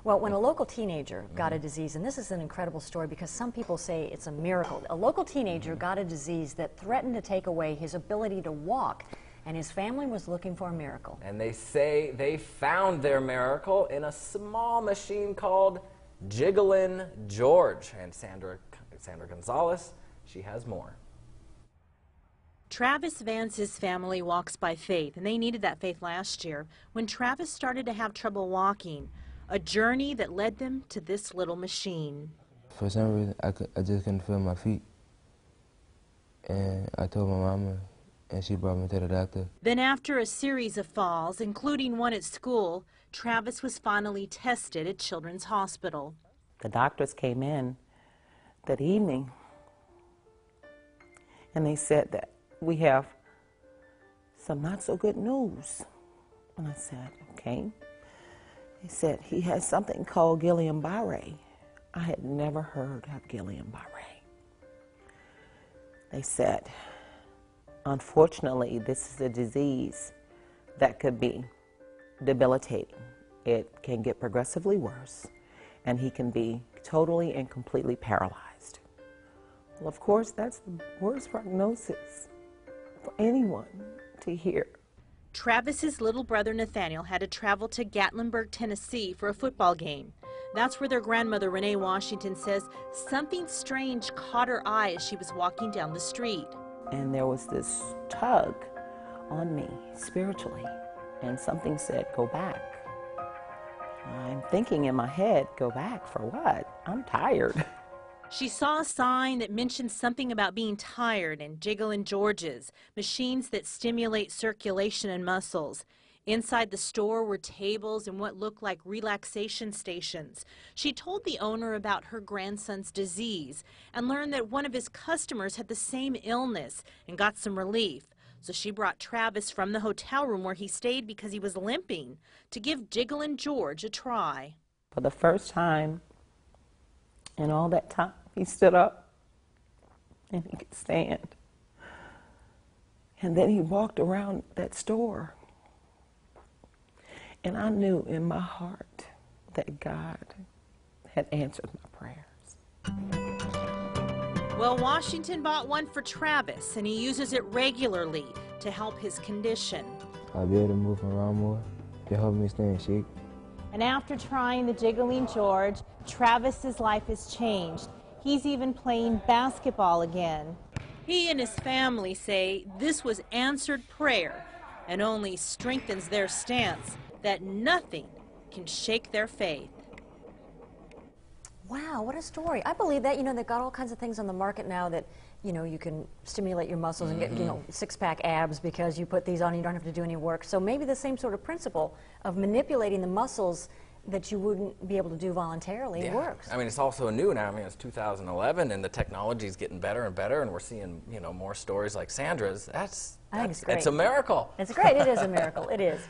Well, when a local teenager got a disease, and this is an incredible story because some people say it's a miracle. A local teenager got a disease that threatened to take away his ability to walk, and his family was looking for a miracle. And they say they found their miracle in a small machine called Jigglin' George. And Sandra Gonzalez, she has more. Travis Vance's family walks by faith, and they needed that faith last year when Travis started to have trouble walking, a journey that led them to this little machine. For some reason, I just couldn't feel my feet, and I told my mama, and she brought me to the doctor. Then after a series of falls, including one at school, Travis was finally tested at Children's Hospital. The doctors came in that evening, and they said that we have some not so good news. And I said, okay. They said he has something called Guillain-Barré. I had never heard of Guillain-Barré. They said, unfortunately, this is a disease that could be debilitating. It can get progressively worse, and he can be totally and completely paralyzed. Well, of course, that's the worst prognosis for anyone to hear. Travis's little brother Nathaniel had to travel to Gatlinburg, Tennessee for a football game. That's where their grandmother, Renee Washington, says something strange caught her eye as she was walking down the street. And there was this tug on me spiritually, and something said, go back. I'm thinking in my head, go back for what? I'm tired. She saw a sign that mentioned something about being tired and Jigglin' George's, machines that stimulate circulation and muscles. Inside the store were tables and what looked like relaxation stations. She told the owner about her grandson's disease and learned that one of his customers had the same illness and got some relief. So she brought Travis from the hotel room where he stayed because he was limping to give Jigglin' George a try. For the first time in all that time, he stood up and he could stand. And then he walked around that store. And I knew in my heart that God had answered my prayers. Well, Washington bought one for Travis, and he uses it regularly to help his condition. I'll be able to move around more to help me stay in shape. And after trying the Jigglin' George, Travis's life has changed. He's even playing basketball again. He and his family say this was answered prayer and only strengthens their stance that nothing can shake their faith. Wow, what a story. I believe that. You know, they've got all kinds of things on the market now that, you know, you can stimulate your muscles and get, you know, six-pack abs because you put these on and you don't have to do any work. So maybe the same sort of principle of manipulating the muscles that you wouldn't be able to do voluntarily works. I mean, it's also new now. I mean, it's 2011, and the technology is getting better and better, and we're seeing, you know, more stories like Sandra's. I think it's great. It's a miracle. It's great. It is a miracle. It is.